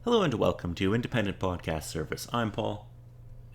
Hello and welcome to Independent Podcast Service. I'm Paul,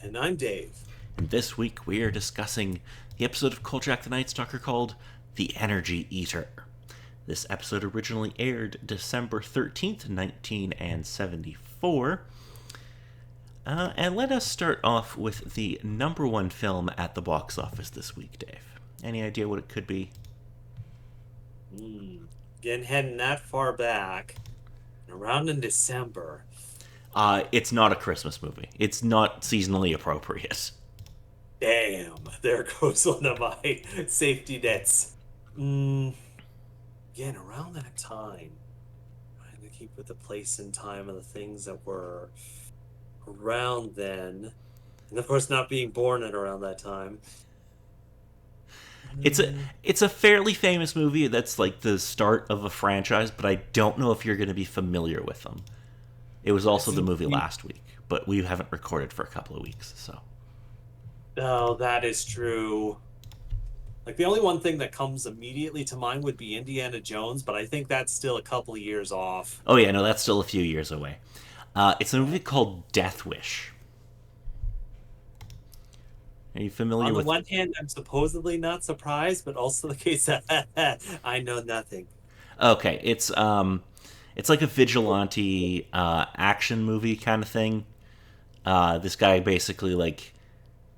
And I'm Dave. and this week we are discussing the episode of Kolchak the Night Stalker called The Energy Eater. This episode originally aired December 13th, 1974. And let us start off with the number one film at the box office this week, Dave. Any idea what it could be? Again, heading that far back, around in December. It's not a Christmas movie. It's not seasonally appropriate. Damn, there goes one of my safety nets. Again, around that time, trying to keep with the place and time of the things that were around then. And of course, not being born at around that time. It's a fairly famous movie that's like the start of a franchise, but I don't know if you're going to be familiar with them. It was also the movie last week, but we haven't recorded for a couple of weeks, so. Oh, that is true. Like, the only one thing that comes immediately to mind would be Indiana Jones, but I think that's still a couple of years off. Oh yeah, no, that's still a few years away. It's a movie called Death Wish. Are you familiar On the with? one hand, I'm supposedly not surprised, but also the case that I know nothing. Okay, it's like a vigilante action movie kind of thing. This guy basically like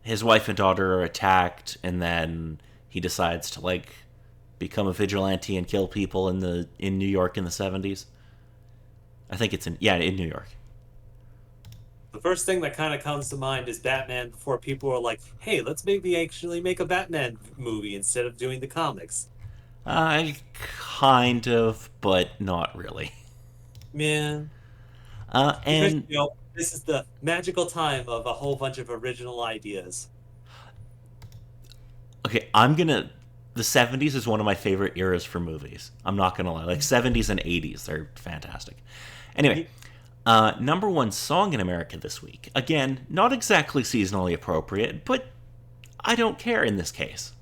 his wife and daughter are attacked, and then he decides to like become a vigilante and kill people in New York in the 70s. I think it's in New York. The first thing that kind of comes to mind is Batman before people were like, hey, let's maybe actually make a Batman movie instead of doing the comics. Kind of, but not really. Man, because, And this is the magical time of a whole bunch of original ideas. okay, the 70s is one of my favorite eras for movies. I'm not gonna lie, like 70s and 80s, they're fantastic. Anyway, number one song in America this week. Again, not exactly seasonally appropriate, but I don't care in this case.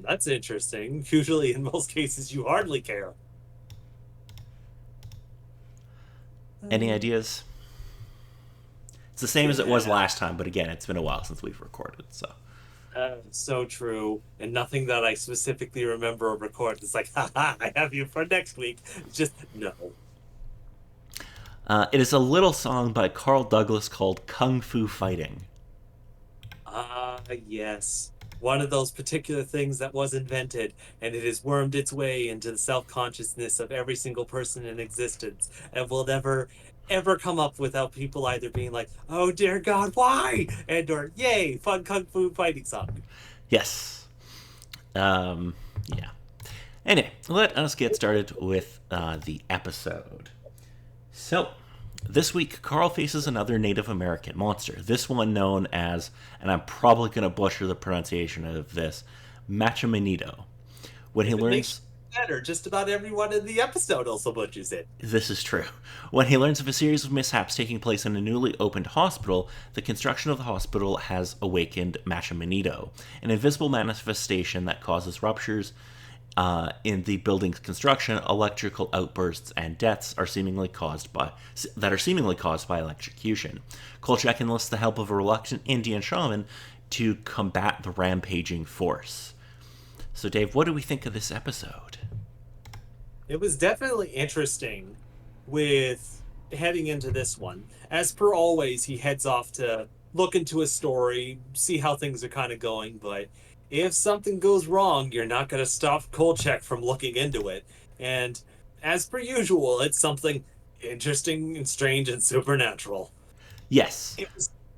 That's interesting. Usually, in most cases, you hardly care. Any ideas? It's the same as it was Yeah. last time, but again, it's been a while since we've recorded, so. So true, and nothing that I specifically remember or record. It's like, haha, I have you for next week. Just no. It is a little song by Carl Douglas called Kung Fu Fighting. Yes. One of those particular things that was invented, and it has wormed its way into the self-consciousness of every single person in existence, and will never, ever come up without people either being like, oh dear God, why? And or, yay, fun kung fu fighting song. Yes. Yeah. Anyway, let us get started with the episode. So, this week, Carl faces another Native American monster. This one known as, and I'm probably going to butcher the pronunciation of this, Machamanito. When he If it makes learns, you better, just about everyone in the episode also butchers it. this is true. When he learns of a series of mishaps taking place in a newly opened hospital, the construction of the hospital has awakened Machamanito, an invisible manifestation that causes ruptures in the building's construction. Electrical outbursts and deaths are seemingly caused by electrocution. Kolchak enlists the help of a reluctant Indian shaman to combat the rampaging force. So, Dave, what do we think of this episode? It was definitely interesting with heading into this one. As per always, he heads off to look into a story, see how things are kind of going, but if something goes wrong, you're not going to stop Kolchak from looking into it. And as per usual, it's something interesting and strange and supernatural. Yes.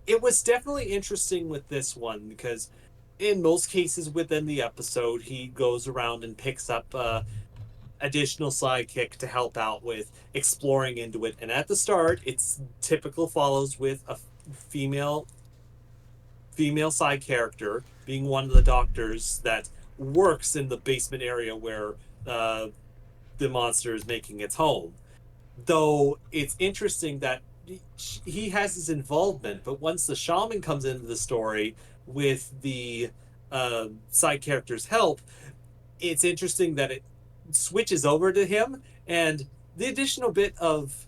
It was definitely interesting with this one because in most cases within the episode, he goes around and picks up additional sidekick to help out with exploring into it. And at the start, it's typical follows with a female side character being one of the doctors that works in the basement area where uh, the monster is making its home. Though it's interesting that he has his involvement, but once the shaman comes into the story with the side character's help, it's interesting that it switches over to him, and the additional bit of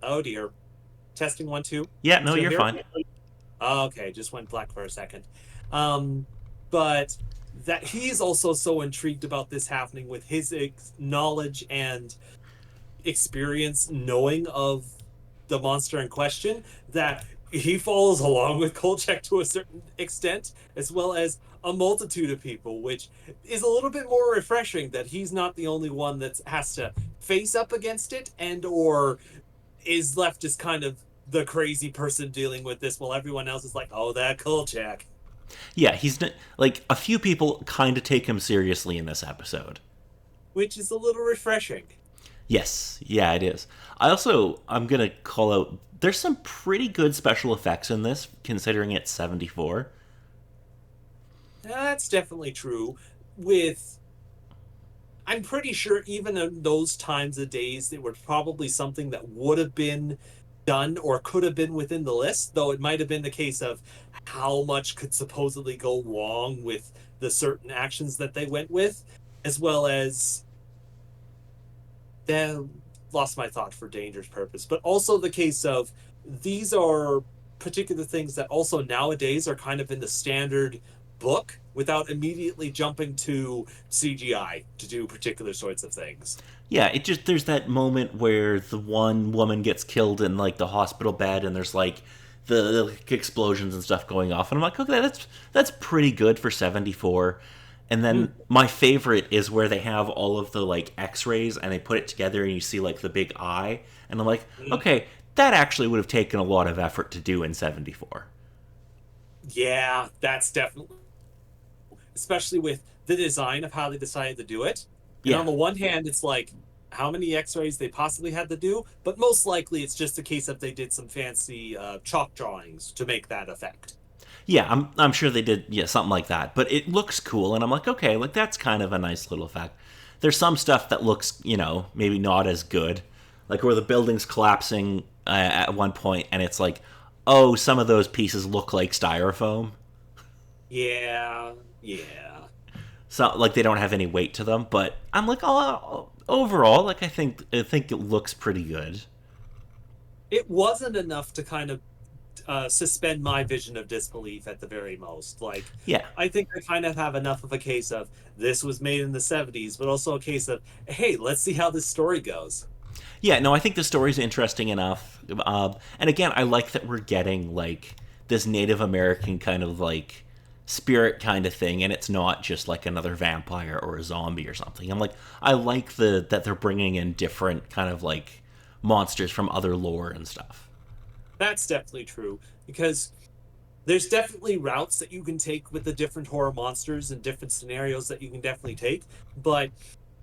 Oh dear. Testing one, two. Yeah, no, Still you're here? fine. Okay, just went black for a second. Um, but that he's also so intrigued about this happening with his knowledge and experience knowing of the monster in question that he follows along with Kolchak to a certain extent, as well as a multitude of people, which is a little bit more refreshing that he's not the only one that has to face up against it and or is left as kind of the crazy person dealing with this while everyone else is like, oh, that Kolchak. Yeah, like a few people kind of take him seriously in this episode. Which is a little refreshing. Yes, yeah, it is. I'm gonna call out. There's some pretty good special effects in this, considering it's '74. That's definitely true. With I'm pretty sure even in those times of days, it were probably something that would have been done or could have been within the list, though it might have been the case of how much could supposedly go wrong with the certain actions that they went with, as well as then lost my thought for dangerous purpose, but also the case of these are particular things that also nowadays are kind of in the standard book without immediately jumping to CGI to do particular sorts of things. Yeah, it just there's that moment where the one woman gets killed in like the hospital bed, and there's like the like, explosions and stuff going off, and I'm like, okay, that's pretty good for '74. And then Mm. my favorite is where they have all of the like X-rays and they put it together, and you see like the big eye, and I'm like, Mm. okay, that actually would have taken a lot of effort to do in '74. Yeah, that's definitely, especially with the design of how they decided to do it. And Yeah, on the one hand, it's like how many X-rays they possibly had to do, but most likely it's just a case of they did some fancy chalk drawings to make that effect. yeah, I'm sure they did, yeah, something like that. But it looks cool, and I'm like, okay, like that's kind of a nice little effect. There's some stuff that looks, maybe not as good, like where the building's collapsing at one point, and it's like, oh, some of those pieces look like styrofoam, Yeah, yeah. so like they don't have any weight to them. But I'm like, oh, overall, like I think it looks pretty good. It wasn't enough to kind of suspend my vision of disbelief at the very most. Like, Yeah, I think I kind of have enough of a case of this was made in the 70s, but also a case of, hey, let's see how this story goes. yeah, no, I think the story's interesting enough. And again, I like that we're getting like this Native American kind of like spirit kind of thing, and it's not just like another vampire or a zombie or something. I'm like, I like that they're bringing in different kind of like monsters from other lore and stuff. That's definitely true because there's definitely routes that you can take with the different horror monsters and different scenarios that you can definitely take, but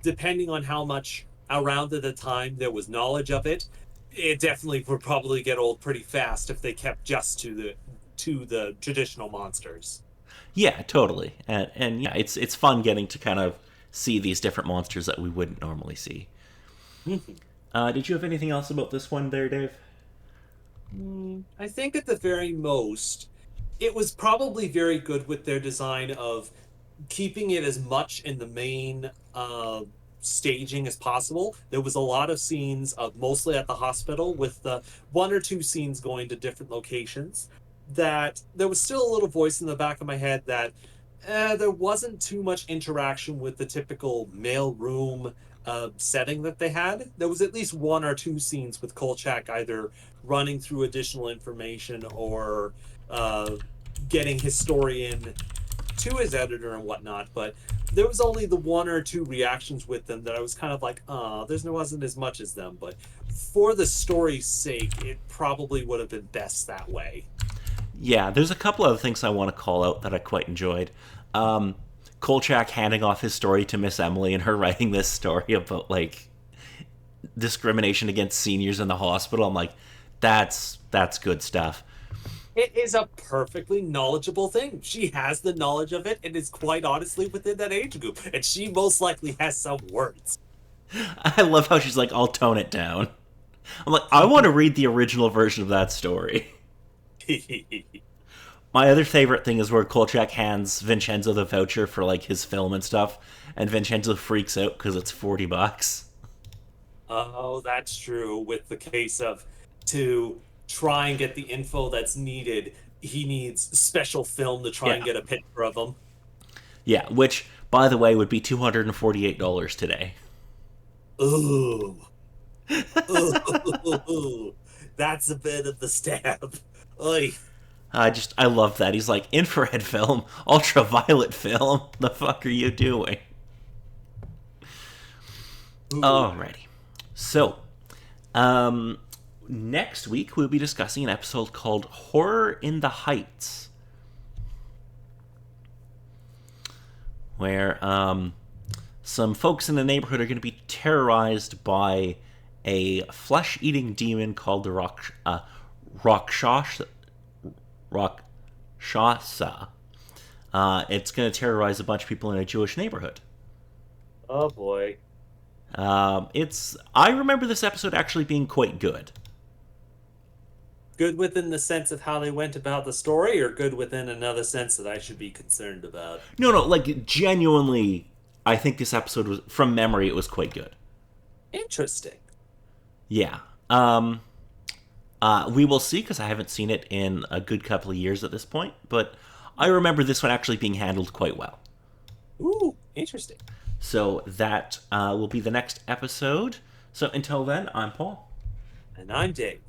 depending on how much around at the time there was knowledge of it, it definitely would probably get old pretty fast if they kept just to the traditional monsters. Yeah, totally. And yeah, it's fun getting to kind of see these different monsters that we wouldn't normally see. Did you have anything else about this one there, Dave? I think at the very most, it was probably very good with their design of keeping it as much in the main staging as possible. There was a lot of scenes of mostly at the hospital with the one or two scenes going to different locations. That there was still a little voice in the back of my head that there wasn't too much interaction with the typical mail room setting that they had. There was at least one or two scenes with Kolchak either running through additional information or uh, getting his story in to his editor and whatnot, but there was only the one or two reactions with them that I was kind of like, there's no wasn't as much as them, but for the story's sake, it probably would have been best that way. Yeah, there's a couple other things I want to call out that I quite enjoyed. Um, Kolchak handing off his story to Miss Emily and her writing this story about like discrimination against seniors in the hospital. I'm like, that's good stuff. It is a perfectly knowledgeable thing. She has the knowledge of it and is quite honestly within that age group, and she most likely has some words. I love how she's like, I'll tone it down. I'm like, I want to read the original version of that story. My other favorite thing is where Kolchak hands Vincenzo the voucher for like his film and stuff, and Vincenzo freaks out because it's $40. Oh, that's true with the case of to try and get the info that's needed, he needs special film to try and Yeah. get a picture of him. Yeah, which, by the way, would be $248 today. Ooh. Ooh. That's a bit of the stab. Oy. I love that. He's like, infrared film, ultraviolet film. The fuck are you doing? Ooh. Alrighty. So, um, next week we'll be discussing an episode called Horror in the Heights, where some folks in the neighborhood are going to be terrorized by a flesh-eating demon called the Rakshasa. Rakshasa. It's going to terrorize a bunch of people in a Jewish neighborhood. Oh boy. It's. I remember this episode actually being quite good. Good within the sense of how they went about the story, or good within another sense that I should be concerned about? No, no, like genuinely, I think this episode was, from memory, it was quite good. Interesting. Yeah. We will see because I haven't seen it in a good couple of years at this point, but I remember this one actually being handled quite well. Ooh, interesting. So that will be the next episode. So until then, I'm Paul. And I'm Dave.